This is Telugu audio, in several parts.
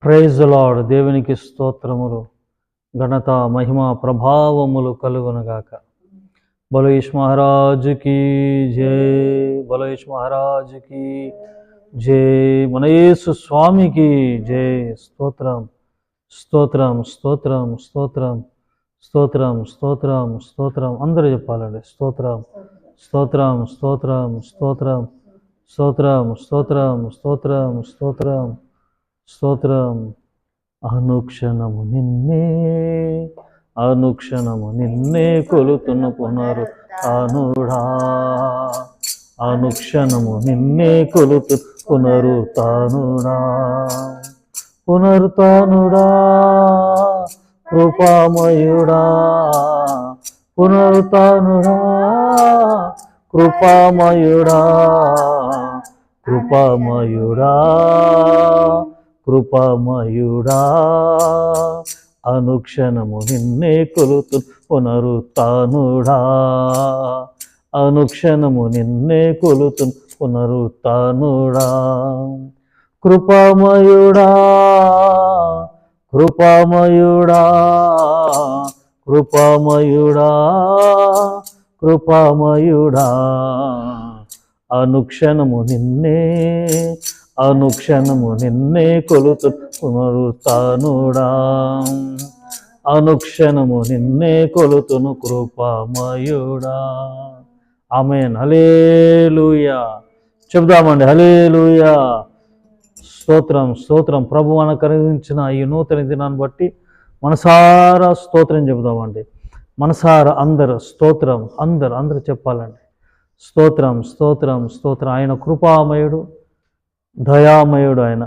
Praise the lord. దేవునికి స్తోత్రములు, ఘనత, మహిమ, ప్రభావములు కలుగునుగాక. బోలో యేసు మహారాజుకి జై, బోలో యేసు మహారాజుకి జై, మన యేసు స్వామికి జై. స్తోత్రం స్తోత్రం స్తోత్రం స్తోత్రం స్తోత్రం స్తోత్రం స్తోత్రం. అందరూ చెప్పాలండి. స్తోత్రం స్తోత్రం స్తోత్రం స్తోత్రం స్తోత్రం స్తోత్రం స్తోత్రం స్తోత్రం స్తోత్రం. అనుక్షణము నిన్నే, అనుక్షణము నిన్నే కొలుతున్న పునరుత్థానుడా, అనుక్షణము నిన్నే కొలుతు పునరుత్థానుడా, పునరుత్థానుడా, కృపామయుడా, పునరుత్థానుడా, కృపామయుడా, కృపామయుడా, కృపామయుడా, అనుక్షణము నిన్నే కొలుతు పునరుత్థానుడా, అనుక్షణము నిన్నే కొలుతు పునరుత్థానుడా, కృపామయుడా, కృపామయుడా, కృపామయుడా, కృపామయుడా, అనుక్షణము నిన్నే, అనుక్షణము నిన్నే కొలుతు పునరుత్థానుడా, అనుక్షణము నిన్నే కొలుతును కృపామయుడా. ఆమేన్. హల్లెలూయా చెబుదామండి. హల్లెలూయా. స్తోత్రం స్తోత్రం. ప్రభువు అనుగ్రహించిన ఈ నూతన దినాన్ని బట్టి మనసారా స్తోత్రం చెబుదామండి. మనసారా అందరూ స్తోత్రం, అందరూ చెప్పాలండి. స్తోత్రం స్తోత్రం స్తోత్రం. ఆయన కృపామయుడు, దయామయుడు. ఆయన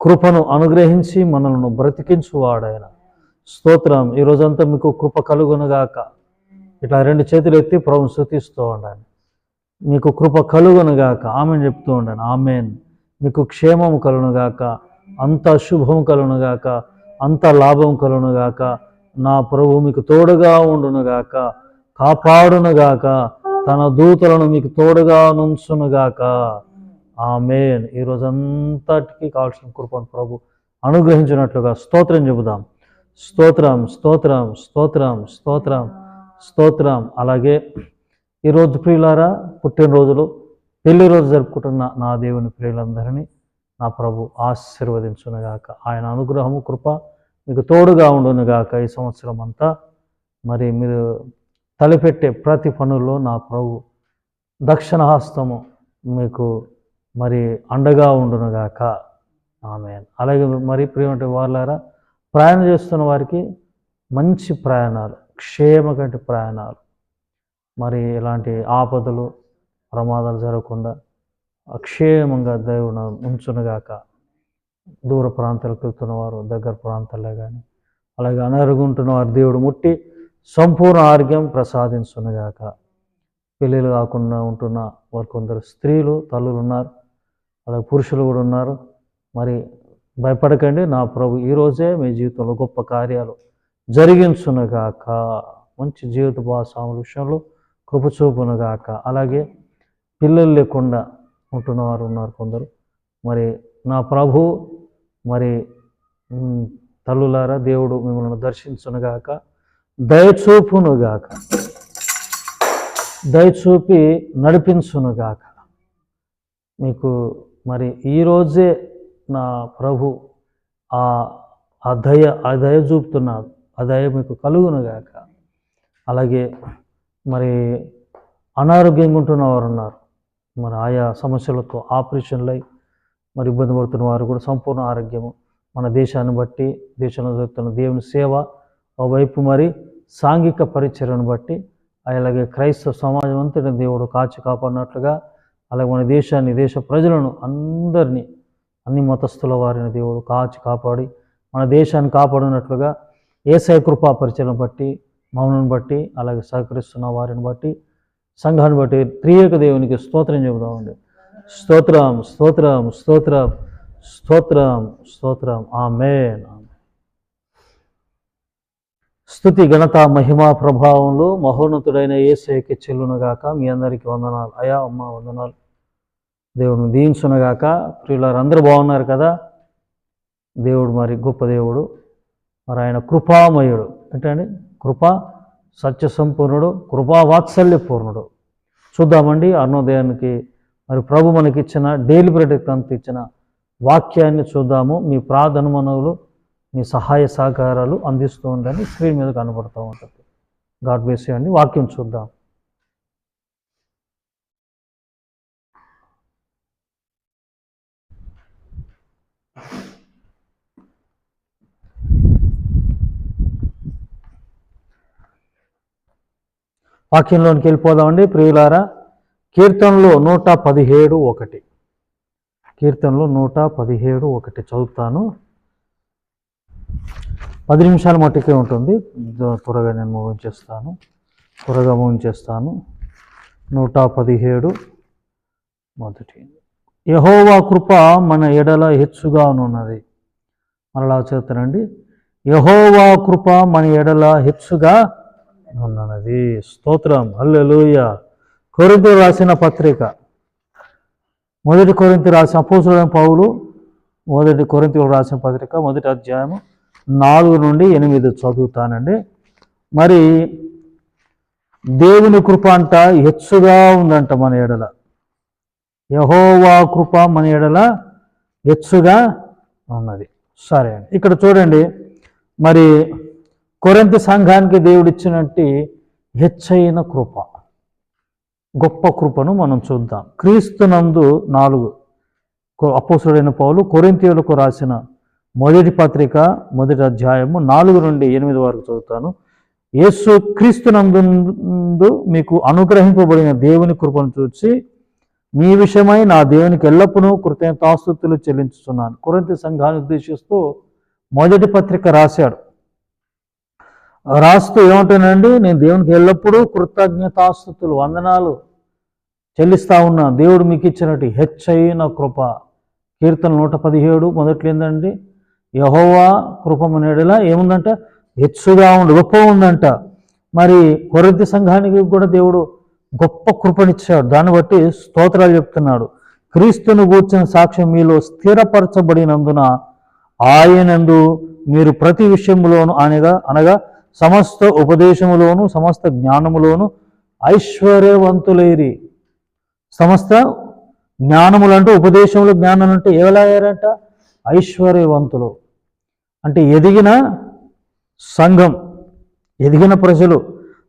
కృపను అనుగ్రహించి మనలను బ్రతికించువాడు ఆయన. స్తోత్రం. ఈరోజంతా మీకు కృప కలుగునుగాక. ఇట్లా రెండు చేతులు ఎత్తి ప్రభుని స్తుతిస్తూ ఉండండి. మీకు కృప కలుగునుగాక. ఆమెన్ చెప్తూ ఉండండి. ఆమెన్. మీకు క్షేమము కలుగునుగాక, అంత శుభం కలుగునుగాక, అంత లాభం కలుగునుగాక. నా ప్రభు మీకు తోడుగా ఉండునుగాక, కాపాడునుగాక, తన దూతలను మీకు తోడుగా నుంచునుగాక. ఆమేన్. ఈరోజంతటికి కావాల్సిన కృపను ప్రభు అనుగ్రహించినట్లుగా స్తోత్రం చెబుదాం. స్తోత్రం స్తోత్రం స్తోత్రం స్తోత్రం స్తోత్రం. అలాగే ఈరోజు ప్రియులారా, పుట్టినరోజులు, పెళ్లి రోజు జరుపుకుంటున్న నా దేవుని ప్రియులందరినీ నా ప్రభు ఆశీర్వదించునుగాక. ఆయన అనుగ్రహము, కృప మీకు తోడుగా ఉండునుగాక. ఈ సంవత్సరం అంతా మరి మీరు తలపెట్టే ప్రతి పనుల్లో నా ప్రభు దక్షిణహస్తము మీకు మరి అండగా ఉండునుగాక. ఆమేన్. అలాగే మరి ప్రియమైన వారులారా, ప్రయాణం చేస్తున్న వారికి మంచి ప్రయాణాలు, క్షేమగంటి ప్రయాణాలు, మరి ఇలాంటి ఆపదలు, ప్రమాదాలు జరగకుండా అక్షేమంగా దేవుడు ఉంచునుగాక. దూర ప్రాంతాలకు వెళ్తున్న వారు, దగ్గర ప్రాంతాల్లో కానీ, అలాగే అనారోగ్యం వారు దేవుడు ముట్టి సంపూర్ణ ఆరోగ్యం ప్రసాదించునుగాక. పెళ్ళిళ్ళు కాకుండా ఉంటున్న వారు కొందరు స్త్రీలు, తల్లులు ఉన్నారు, అలాగే పురుషులు కూడా ఉన్నారు. మరి భయపడకండి. నా ప్రభు ఈరోజే మీ జీవితంలో గొప్ప కార్యాలు జరిగించునుగాక. మంచి జీవిత భాగస్వాముల విషయంలో కృప చూపునుగాక. అలాగే పిల్లలు లేకుండా ఉంటున్నవారు ఉన్నారు కొందరు. మరి నా ప్రభు మరి తల్లులారా, దేవుడు మిమ్మల్ని దర్శించునుగాక, దయచూపునుగాక, దయచూపి నడిపించునుగాక. మీకు మరి ఈరోజే నా ప్రభు ఆ దయ చూపుతున్నాడు. ఆ దయ మీకు కలుగునుగాక. అలాగే మరి అనారోగ్యంగా ఉంటున్న వారు ఉన్నారు. మరి ఆయా సమస్యలతో ఆపరేషన్లై మరి ఇబ్బంది పడుతున్న వారు కూడా సంపూర్ణ ఆరోగ్యము, మన దేశాన్ని బట్టి, దేశంలో జరుగుతున్న దేవుని సేవ, వైపు మరి సాంఘిక పరిచర్యను బట్టి, అలాగే క్రైస్తవ సమాజం అంతటి దేవుడు కాచి కాపాడినట్లుగా, అలాగే మన దేశాన్ని, దేశ ప్రజలను అందరినీ, అన్ని మతస్థుల వారిని దేవుడు కాచి కాపాడి మన దేశాన్ని కాపాడినట్లుగా యేసయ్య కృపా పరిచర్యను బట్టి, మౌనం బట్టి, అలాగే సహకరిస్తున్న వారిని బట్టి, సంఘాన్ని బట్టి త్రియేక దేవునికి స్తోత్రం చెబుదామండి. స్తోత్రం స్తోత్రం స్తోత్రం స్తోత్రం స్తోత్రం. ఆమేన్. స్తుతి, ఘనత, మహిమ, ప్రభావంలో మహోన్నతుడైన యేసయ్యకి చెల్లునుగాక. మీ అందరికీ వందనాలు. అయ్యా, అమ్మ వందనాలు. దేవుని దీవించునుగాక. ప్రియులారు అందరూ బాగున్నారు కదా? దేవుడు మరి గొప్ప దేవుడు, మరి ఆయన కృపామయుడు. ఏంటండి? కృపా సత్య సంపూర్ణుడు, కృపా వాత్సల్య పూర్ణుడు. చూద్దామండి అరుణోదయానికి మరి ప్రభు మనకి ఇచ్చిన డైలీ బ్రెడ్ అంత ఇచ్చిన వాక్యాన్ని చూద్దాము. మీ ప్రార్థన మనవులు, మీ సహాయ సహకారాలు అందిస్తూ ఉండండి. స్క్రీన్ మీద కనబడుతూ ఉంటుంది. గాడ్ బ్లెస్ యు అండి. వాక్యం చూద్దాం. వాక్యంలోనికి వెళ్ళిపోదామండి ప్రియులారా. కీర్తనలో 117:1. కీర్తనలో 117:1 చదువుతాను. 10 నిమిషాల మట్టుకే ఉంటుంది. త్వరగా నేను ముగించేస్తాను. 117:1 మొదటి. యెహోవా కృప మన ఎడల హెచ్చుగా ఉన్నది. మరలా చెప్తానండి. యెహోవా కృప మన ఎడల హెచ్చుగా ఉన్నది. స్తోత్రం, హల్లెలూయా. కొరింథీయులకు రాసిన పత్రిక, మొదటి కొరింథీయులకు రాసిన అపోస్తలుడైన పౌలు మొదటి కొరింథీయులకు రాసిన పత్రిక 1వ అధ్యాయము 4 నుండి 8 చదువుతానండి. మరి దేవుని కృప అంట హెచ్చుగా ఉందంట మన ఎడల. యెహోవా కృప మన ఎడల హెచ్చుగా ఉన్నది. సరే అండి, ఇక్కడ చూడండి. మరి కొరింథీ సంఘానికి దేవుడిచ్చినట్టు హెచ్చైన కృప, గొప్ప కృపను మనం చూద్దాం. క్రీస్తునందు 4 అపోస్తలుడైన పౌలు కొరింథీయులకు రాసిన మొదటి పత్రిక 1వ అధ్యాయము 4 నుండి 8 వరకు చదువుతాను. యేసు క్రీస్తునందు మీకు అనుగ్రహింపబడిన దేవుని కృపను చూసి మీ విషయమై నా దేవునికి ఎల్లప్పుడూ కృతజ్ఞతాస్తుతులు చెల్లించుతున్నాను. కొరింథీ సంఘాన్ని ఉద్దేశిస్తూ మొదటి పత్రిక రాస్తూ ఏమంటానండి, నేను దేవునికి ఎల్లప్పుడూ కృతజ్ఞతాస్తుతులు వందనాలు చెల్లిస్తా ఉన్నా. దేవుడు మీకు ఇచ్చినట్టు హెచ్చైన కృప. కీర్తన 117 మొదట్లో ఏందండి, యెహోవా కృప మన ఎడల ఏముందంట, హెచ్చుగా గొప్ప ఉందంట. మరి కొరింథీ సంఘానికి కూడా దేవుడు గొప్ప కృపనిచ్చాడు. దాన్ని బట్టి స్తోత్రాలు చెప్తున్నాడు. క్రీస్తును గూర్చిన సాక్ష్యం మీలో స్థిరపరచబడినందున ఆయనందు మీరు ప్రతి విషయములోను అనగా సమస్త ఉపదేశములోను సమస్త జ్ఞానములోను ఐశ్వర్యవంతులైరి. సమస్త జ్ఞానములంటూ ఉపదేశములు జ్ఞానం అంటే ఎవరయ్యారంట, ఐశ్వర్యవంతులు. అంటే ఎదిగిన సంఘం, ఎదిగిన ప్రజలు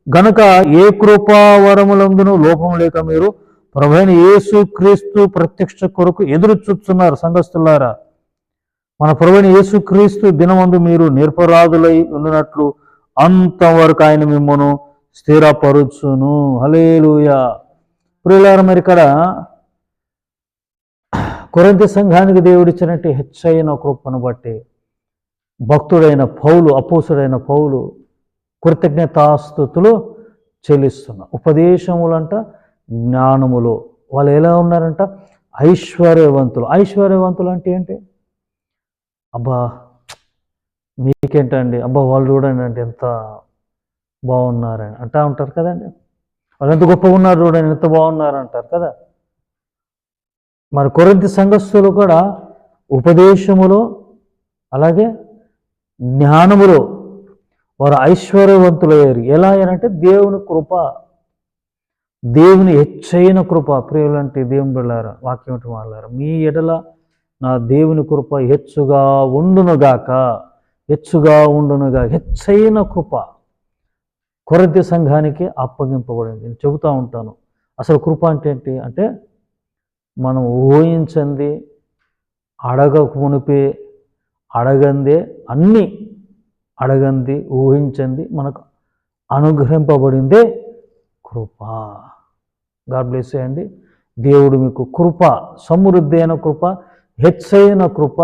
గనుక ఏ కృపావరములందును లోపం లేక మీరు ప్రభువైన యేసు క్రీస్తు ప్రత్యక్ష కొరకు ఎదురు చూస్తున్నారు. సంఘస్థులారా, మన ప్రభువైన యేసు క్రీస్తు దినమందు మీరు నిరపరాధులై ఉన్నట్లు అంతవరకు ఆయన మిమ్మను స్థిరపరుచును. హల్లెలూయా. ప్రియులారా, మరి ఇక్కడ కొరింథీ సంఘానికి దేవుడిచ్చినట్టు హెచ్చైన కృపను బట్టి భక్తుడైన పౌలు, అపోస్తుడైన పౌలు కృతజ్ఞతాస్తుతులు చెల్లిస్తున్న. ఉపదేశములంట, జ్ఞానములు. వాళ్ళు ఎలా ఉన్నారంట, ఐశ్వర్యవంతులు. ఐశ్వర్యవంతులు అంటే ఏంటి? అబ్బా మీకేంటండి, అబ్బా వాళ్ళు చూడండి అంటే ఎంత బాగున్నారని అంటా ఉంటారు కదండి. వాళ్ళు ఎంత గొప్పగా ఉన్నారు చూడండి, ఎంత బాగున్నారు అంటారు కదా. మరి కొరింథీ సంఘస్థులు కూడా ఉపదేశములో అలాగే జ్ఞానములో వారు ఐశ్వర్యవంతులయ్యారు. ఎలా అయ్యారంటే దేవుని కృప, దేవుని హెచ్చైన కృప. ప్రియులంటే దేవుని బిడ్డలారా, వాక్యం ఏంటి మాట్లాడారు, మీ ఎడల నా దేవుని కృప హెచ్చుగా ఉండునుగాక, హెచ్చుగా ఉండునుగాక. హెచ్చైన కృప కొరింథీ సంఘానికి అప్పగింపబడింది. నేను చెబుతూ ఉంటాను, అసలు కృప అంటే ఏంటి అంటే మనం ఊహించింది, అడగక మునిపే అడగందే అన్నీ అడగంది ఊహించింది మనకు అనుగ్రహింపబడిందే కృప. గాడ్ బ్లెస్ యు అండి. దేవుడు మీకు కృప, సమృద్ధి అయిన కృప, హెచ్చైన కృప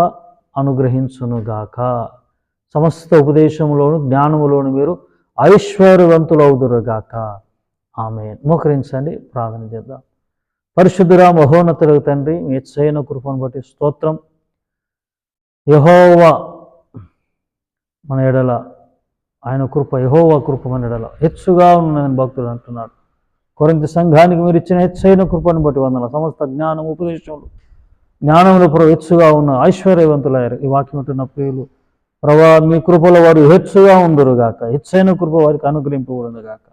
అనుగ్రహించునుగాక. సమస్త ఉపదేశంలోను జ్ఞానములోను మీరు ఐశ్వర్యవంతులవుదురుగాక. ఆమేన్. మోకరించండి, ప్రార్థన చేద్దాం. పరిశుద్ధుడా మహోన్నతుడు తండ్రి, మీ హెచ్చైన కృపను బట్టి స్తోత్రం. యెహోవా మన ఎడల ఆయన కృప, యెహోవా కృప మన ఎడల హెచ్చుగా ఉన్నదని భక్తుడు అంటున్నాడు. కొరింథీ సంఘానికి మీరు ఇచ్చిన హెచ్చైన కృపను బట్టి వందనాలు. సమస్త జ్ఞానం ఉపదేశములు జ్ఞానంలో ప్రభు హెచ్చుగా ఉన్న ఐశ్వర్యవంతులయ్యారు. ఈ వాక్యం ఉంటున్న ప్రియులు ప్రభా మీ కృపలో వారు హెచ్చుగా ఉందరుగాక, హెచ్చైన కృప వారికి అనుగ్రహింపబడునుగాక.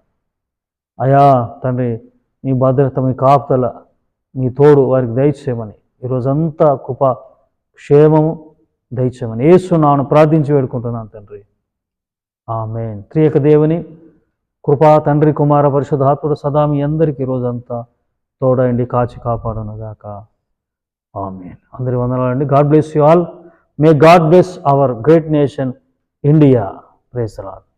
అయా తండ్రి, మీ భద్రత, మీ కాపుదల, మీ తోడు వారికి దయచేయమని ఈరోజంతా కృప క్షేమము దయచేయమని యేసు నామమున ప్రార్థించి వేడుకుంటున్నాను తండ్రి. ఆమేన్. త్రియక దేవుని కృపా తండ్రి, కుమార, పరిశుద్ధాత్ముడు సదా మీ అందరికీ రోజంతా తోడండి కాచి కాపాడునుగాక. ఆమేన్. అందరి వందనాలండి. God bless you all. May God bless our great nation India. Praise the lord.